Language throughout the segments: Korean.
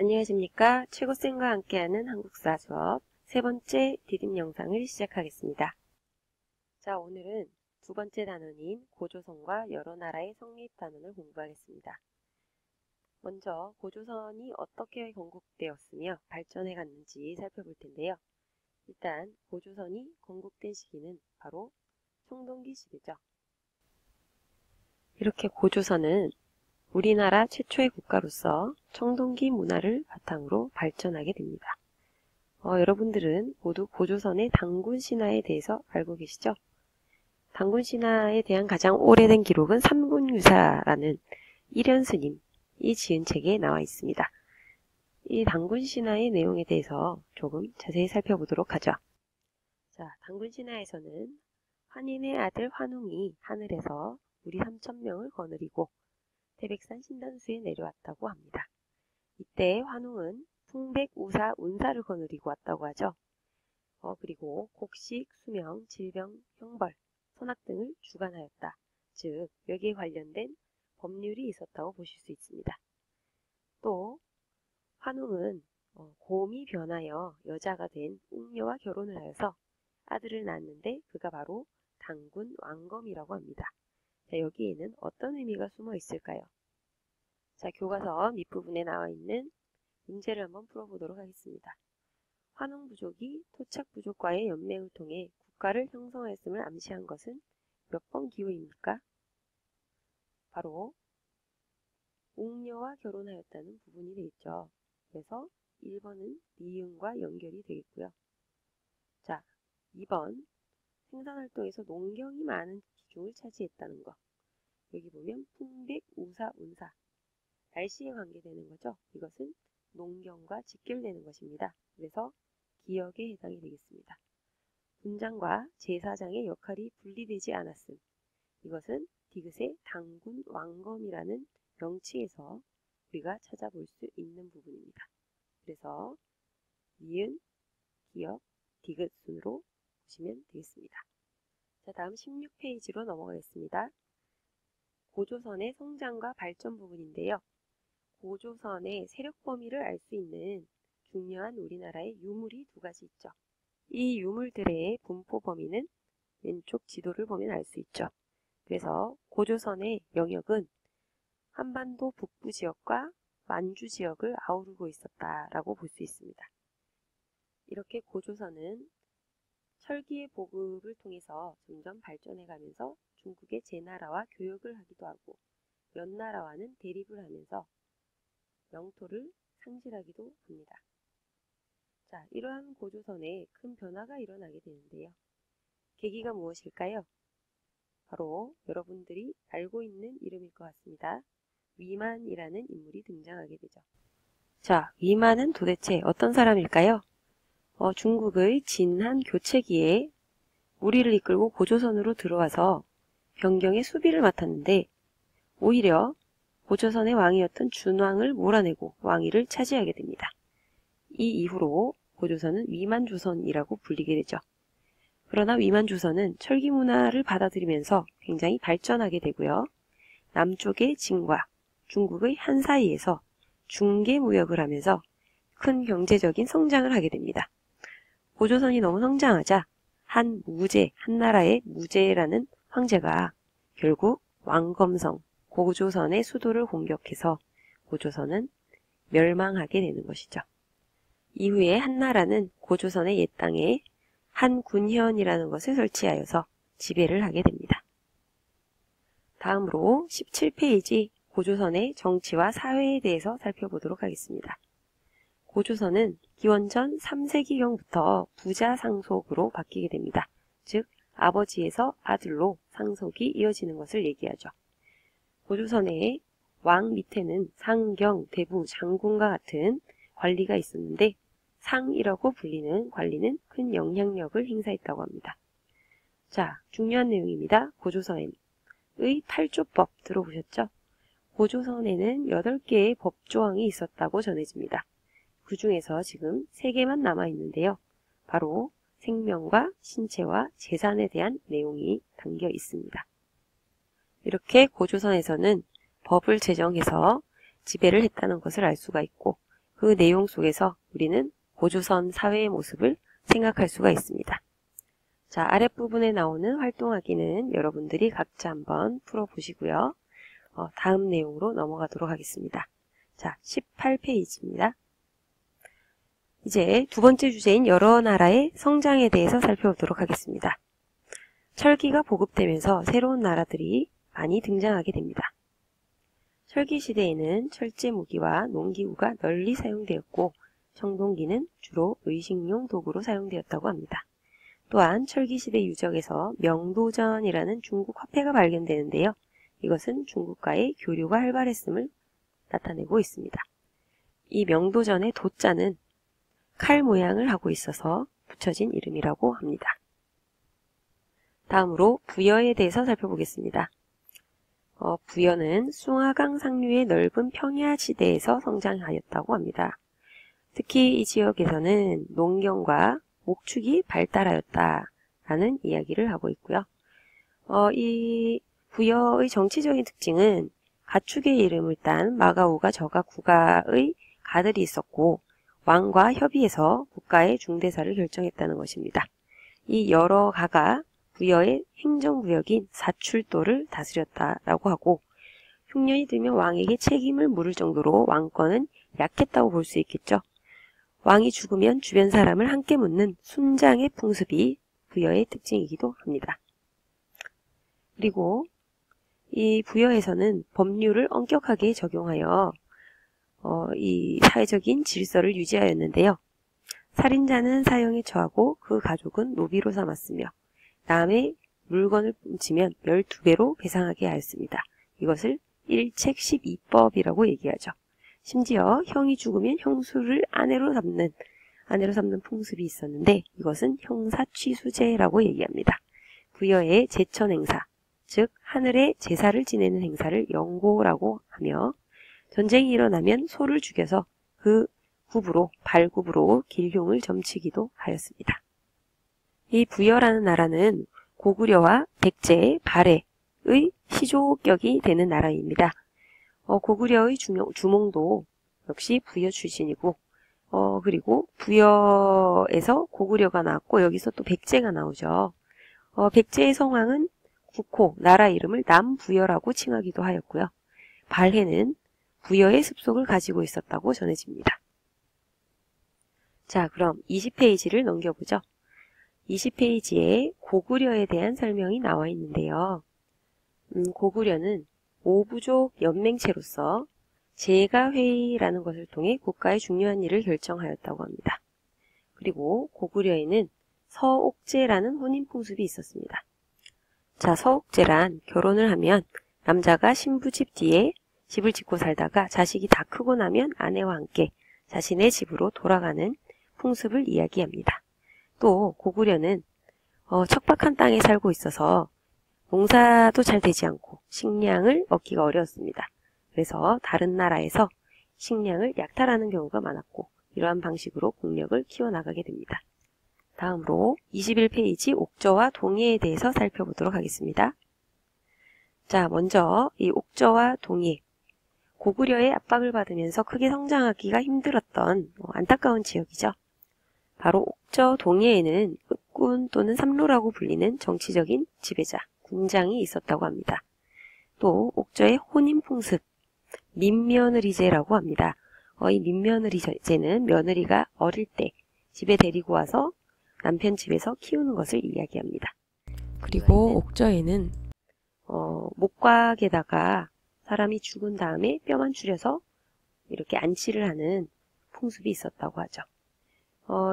안녕하십니까. 최고쌤과 함께하는 한국사 수업 세 번째 디딤 영상을 시작하겠습니다. 자, 오늘은 두 번째 단원인 고조선과 여러 나라의 성립 단원을 공부하겠습니다. 먼저 고조선이 어떻게 건국되었으며 발전해 갔는지 살펴볼 텐데요. 일단 고조선이 건국된 시기는 바로 청동기 시대죠. 이렇게 고조선은 우리나라 최초의 국가로서 청동기 문화를 바탕으로 발전하게 됩니다. 여러분들은 모두 고조선의 단군 신화에 대해서 알고 계시죠? 단군 신화에 대한 가장 오래된 기록은 삼군유사라는 일현스님이 지은 책에 나와 있습니다. 이 단군 신화의 내용에 대해서 조금 자세히 살펴보도록 하죠. 자, 단군 신화에서는 환인의 아들 환웅이 하늘에서 우리 3,000명을 거느리고 태백산 신단수에 내려왔다고 합니다. 이때 환웅은 풍백, 우사, 운사를 거느리고 왔다고 하죠. 그리고 곡식, 수명, 질병, 형벌, 선악 등을 주관하였다. 즉 여기에 관련된 법률이 있었다고 보실 수 있습니다. 또 환웅은 곰이 변하여 여자가 된 웅녀와 결혼을 하여서 아들을 낳았는데 그가 바로 단군 왕검이라고 합니다. 자, 여기에는 어떤 의미가 숨어 있을까요? 자, 교과서 밑부분에 나와 있는 문제를 한번 풀어보도록 하겠습니다. 환웅 부족이 토착 부족과의 연맹을 통해 국가를 형성하였음을 암시한 것은 몇 번 기호입니까? 바로 웅녀와 결혼하였다는 부분이 되겠죠. 그래서 1번은 니은과 연결이 되겠고요. 자, 2번 생산활동에서 농경이 많은 비중을 차지했다는 것. 여기 보면 풍백, 우사, 운사. 날씨에 관계되는 거죠. 이것은 농경과 직결되는 것입니다. 그래서 기역에 해당이 되겠습니다. 군장과 제사장의 역할이 분리되지 않았음. 이것은 디귿의 단군 왕검이라는 명칭에서 우리가 찾아볼 수 있는 부분입니다. 그래서 니은, 기역, 디귿 순으로 보시면 되겠습니다. 자, 다음 16페이지로 넘어가겠습니다. 고조선의 성장과 발전 부분인데요. 고조선의 세력 범위를 알 수 있는 중요한 우리나라의 유물이 두 가지 있죠. 이 유물들의 분포 범위는 왼쪽 지도를 보면 알 수 있죠. 그래서 고조선의 영역은 한반도 북부 지역과 만주 지역을 아우르고 있었다라고 볼 수 있습니다. 이렇게 고조선은 철기의 보급을 통해서 점점 발전해가면서 중국의 제나라와 교역을 하기도 하고 연나라와는 대립을 하면서 영토를 상실하기도 합니다. 자, 이러한 고조선에 큰 변화가 일어나게 되는데요. 계기가 무엇일까요? 바로 여러분들이 알고 있는 이름일 것 같습니다. 위만이라는 인물이 등장하게 되죠. 자, 위만은 도대체 어떤 사람일까요? 중국의 진한 교체기에 무리를 이끌고 고조선으로 들어와서 변경의 수비를 맡았는데 오히려 고조선의 왕이었던 준왕을 몰아내고 왕위를 차지하게 됩니다. 이 이후로 고조선은 위만조선이라고 불리게 되죠. 그러나 위만조선은 철기 문화를 받아들이면서 굉장히 발전하게 되고요. 남쪽의 진과 중국의 한 사이에서 중개무역을 하면서 큰 경제적인 성장을 하게 됩니다. 고조선이 너무 성장하자 한나라의 무제라는 황제가 결국 왕검성, 고조선의 수도를 공격해서 고조선은 멸망하게 되는 것이죠. 이후에 한나라는 고조선의 옛 땅에 한군현이라는 것을 설치하여서 지배를 하게 됩니다. 다음으로 17페이지 고조선의 정치와 사회에 대해서 살펴보도록 하겠습니다. 고조선은 기원전 3세기경부터 부자 상속으로 바뀌게 됩니다. 즉 아버지에서 아들로 상속이 이어지는 것을 얘기하죠. 고조선의 왕 밑에는 상경, 대부, 장군과 같은 관리가 있었는데 상이라고 불리는 관리는 큰 영향력을 행사했다고 합니다. 자, 중요한 내용입니다. 고조선의 8조법 들어보셨죠? 고조선에는 8개의 법조항이 있었다고 전해집니다. 그 중에서 지금 3개만 남아있는데요. 바로 생명과 신체와 재산에 대한 내용이 담겨 있습니다. 이렇게 고조선에서는 법을 제정해서 지배를 했다는 것을 알 수가 있고 그 내용 속에서 우리는 고조선 사회의 모습을 생각할 수가 있습니다. 자, 아랫부분에 나오는 활동하기는 여러분들이 각자 한번 풀어보시고요. 다음 내용으로 넘어가도록 하겠습니다. 자, 18페이지입니다. 이제 두 번째 주제인 여러 나라의 성장에 대해서 살펴보도록 하겠습니다. 철기가 보급되면서 새로운 나라들이 많이 등장하게 됩니다. 철기 시대에는 철제 무기와 농기구가 널리 사용되었고 청동기는 주로 의식용 도구로 사용되었다고 합니다. 또한 철기 시대 유적에서 명도전이라는 중국 화폐가 발견되는데요. 이것은 중국과의 교류가 활발했음을 나타내고 있습니다. 이 명도전의 도자는 칼 모양을 하고 있어서 붙여진 이름이라고 합니다. 다음으로 부여에 대해서 살펴보겠습니다. 부여는 숭화강 상류의 넓은 평야지대에서 성장하였다고 합니다. 특히 이 지역에서는 농경과 목축이 발달하였다라는 이야기를 하고 있고요. 이 부여의 정치적인 특징은 가축의 이름을 딴 마가우가 저가 국가의 가들이 있었고 왕과 협의해서 국가의 중대사를 결정했다는 것입니다. 이 여러 가가 부여의 행정구역인 사출도를 다스렸다라고 하고 흉년이 들면 왕에게 책임을 물을 정도로 왕권은 약했다고 볼 수 있겠죠. 왕이 죽으면 주변 사람을 함께 묻는 순장의 풍습이 부여의 특징이기도 합니다. 그리고 이 부여에서는 법률을 엄격하게 적용하여 이 사회적인 질서를 유지하였는데요. 살인자는 사형에 처하고 그 가족은 노비로 삼았으며 남의 물건을 훔치면 12배로 배상하게 하였습니다. 이것을 일책 12법이라고 얘기하죠. 심지어 형이 죽으면 형수를 아내로 삼는 풍습이 있었는데 이것은 형사취수제라고 얘기합니다. 부여의 제천 행사, 즉 하늘의 제사를 지내는 행사를 영고라고 하며 전쟁이 일어나면 소를 죽여서 그 발굽으로 길흉을 점치기도 하였습니다. 이 부여라는 나라는 고구려와 백제, 발해의 시조격이 되는 나라입니다. 고구려의 주몽도 역시 부여 출신이고 그리고 부여에서 고구려가 나왔고 여기서 또 백제가 나오죠. 백제의 성왕은 국호, 나라 이름을 남부여라고 칭하기도 하였고요. 발해는 부여의 습속을 가지고 있었다고 전해집니다. 자, 그럼 20페이지를 넘겨보죠. 20페이지에 고구려에 대한 설명이 나와 있는데요. 고구려는 5부족 연맹체로서 제가회의라는 것을 통해 국가의 중요한 일을 결정하였다고 합니다. 그리고 고구려에는 서옥제라는 혼인풍습이 있었습니다. 자, 서옥제란 결혼을 하면 남자가 신부 집 뒤에 집을 짓고 살다가 자식이 다 크고 나면 아내와 함께 자신의 집으로 돌아가는 풍습을 이야기합니다. 또 고구려는 척박한 땅에 살고 있어서 농사도 잘 되지 않고 식량을 얻기가 어려웠습니다. 그래서 다른 나라에서 식량을 약탈하는 경우가 많았고 이러한 방식으로 국력을 키워나가게 됩니다. 다음으로 21페이지 옥저와 동예에 대해서 살펴보도록 하겠습니다. 자, 먼저 이 옥저와 동예, 고구려의 압박을 받으면서 크게 성장하기가 힘들었던 안타까운 지역이죠. 바로 옥저 동예에는 읍군 또는 삼로라고 불리는 정치적인 지배자, 군장이 있었다고 합니다. 또 옥저의 혼인풍습, 민며느리제라고 합니다. 이 민며느리제는 며느리가 어릴 때 집에 데리고 와서 남편 집에서 키우는 것을 이야기합니다. 그리고 옥저에는 목곽에다가 사람이 죽은 다음에 뼈만 추려서 이렇게 안치를 하는 풍습이 있었다고 하죠.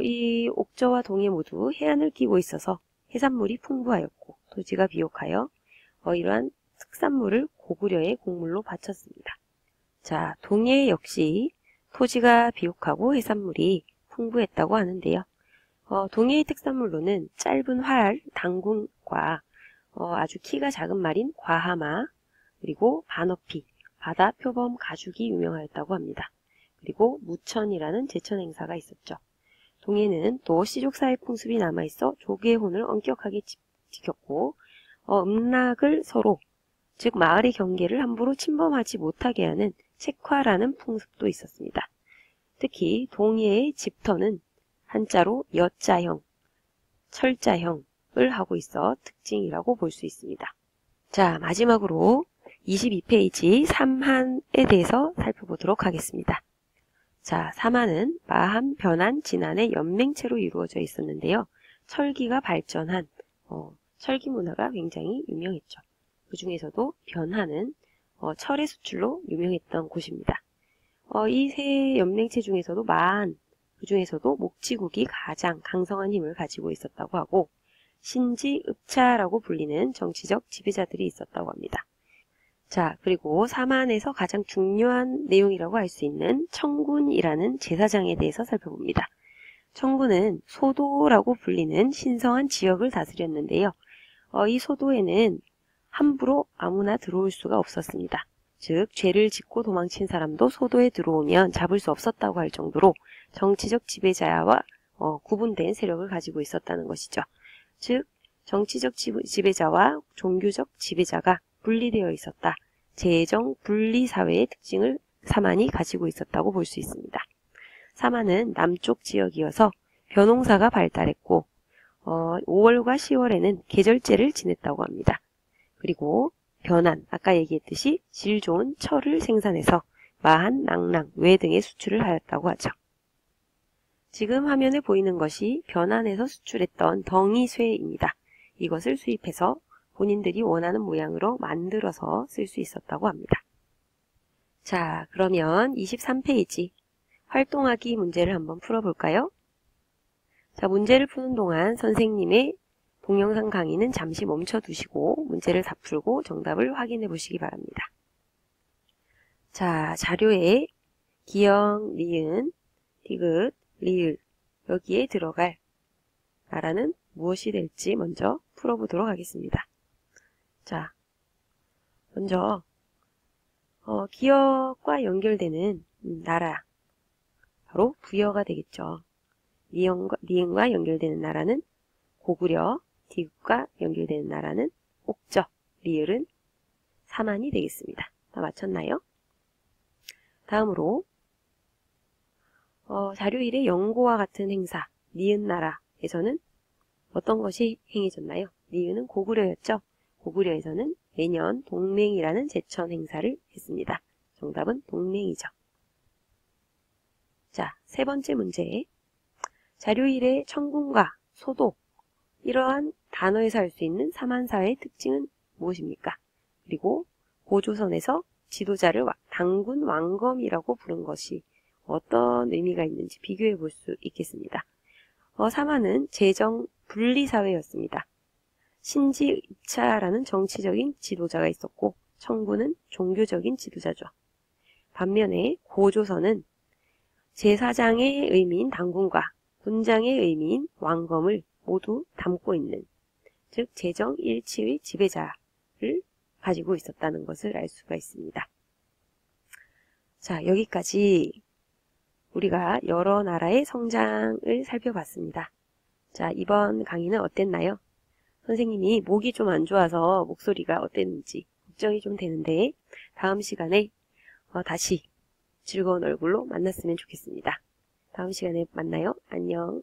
이 옥저와 동해 모두 해안을 끼고 있어서 해산물이 풍부하였고 토지가 비옥하여 이러한 특산물을 고구려의 곡물로 바쳤습니다. 자, 동해 역시 토지가 비옥하고 해산물이 풍부했다고 하는데요. 동해의 특산물로는 짧은 활, 당군과 아주 키가 작은 말인 과하마, 그리고 반어피, 바다 표범 가죽이 유명하였다고 합니다. 그리고 무천이라는 제천 행사가 있었죠. 동해는 또 시족사회 풍습이 남아있어 조계혼을 엄격하게 지켰고 음락을 서로, 즉 마을의 경계를 함부로 침범하지 못하게 하는 책화라는 풍습도 있었습니다. 특히 동해의 집터는 한자로 여자형, 철자형을 하고 있어 특징이라고 볼 수 있습니다. 자, 마지막으로 22페이지 삼한에 대해서 살펴보도록 하겠습니다. 자, 삼한은 마한, 변한, 진한의 연맹체로 이루어져 있었는데요. 철기가 발전한 철기 문화가 굉장히 유명했죠. 그 중에서도 변한은 철의 수출로 유명했던 곳입니다. 이 세 연맹체 중에서도 마한, 그 중에서도 목지국이 가장 강성한 힘을 가지고 있었다고 하고 신지읍차라고 불리는 정치적 지배자들이 있었다고 합니다. 자, 그리고 삼한에서 가장 중요한 내용이라고 할 수 있는 청군이라는 제사장에 대해서 살펴봅니다. 청군은 소도라고 불리는 신성한 지역을 다스렸는데요. 이 소도에는 함부로 아무나 들어올 수가 없었습니다. 즉, 죄를 짓고 도망친 사람도 소도에 들어오면 잡을 수 없었다고 할 정도로 정치적 지배자와 구분된 세력을 가지고 있었다는 것이죠. 즉, 정치적 지배자와 종교적 지배자가 분리되어 있었다. 재정 분리 사회의 특징을 삼한이 가지고 있었다고 볼 수 있습니다. 삼한은 남쪽 지역이어서 벼농사가 발달했고 5월과 10월에는 계절제를 지냈다고 합니다. 그리고 변한, 아까 얘기했듯이 질 좋은 철을 생산해서 마한, 낭랑, 외 등의 수출을 하였다고 하죠. 지금 화면에 보이는 것이 변한에서 수출했던 덩이쇠입니다. 이것을 수입해서 본인들이 원하는 모양으로 만들어서 쓸 수 있었다고 합니다. 자, 그러면 23페이지 활동하기 문제를 한번 풀어볼까요? 자, 문제를 푸는 동안 선생님의 동영상 강의는 잠시 멈춰두시고 문제를 다 풀고 정답을 확인해 보시기 바랍니다. 자, 자료에 기역, 니은, 디귿, 리을 여기에 들어갈 나라는 무엇이 될지 먼저 풀어보도록 하겠습니다. 자, 먼저 기역과 연결되는 나라 바로 부여가 되겠죠. 니은과 연결되는 나라는 고구려, 디귿과 연결되는 나라는 옥저, 리을은 삼한이 되겠습니다. 다 맞췄나요? 다음으로 자료 1의 연고와 같은 행사, 니은나라에서는 어떤 것이 행해졌나요? 니은은 고구려였죠. 고구려에서는 매년 동맹이라는 제천 행사를 했습니다. 정답은 동맹이죠. 자, 세 번째 문제. 자료 1의 청군과 소도, 이러한 단어에서 알 수 있는 삼한사회의 특징은 무엇입니까? 그리고 고조선에서 지도자를 당군 왕검이라고 부른 것이 어떤 의미가 있는지 비교해 볼 수 있겠습니다. 삼한은 재정 분리사회였습니다. 신지읍차라는 정치적인 지도자가 있었고 청군은 종교적인 지도자죠. 반면에 고조선은 제사장의 의미인 당군과 군장의 의미인 왕검을 모두 담고 있는, 즉 재정 일치의 지배자를 가지고 있었다는 것을 알 수가 있습니다. 자, 여기까지 우리가 여러 나라의 성장을 살펴봤습니다. 자, 이번 강의는 어땠나요? 선생님이 목이 좀 안 좋아서 목소리가 어땠는지 걱정이 좀 되는데 다음 시간에 다시 즐거운 얼굴로 만났으면 좋겠습니다. 다음 시간에 만나요. 안녕.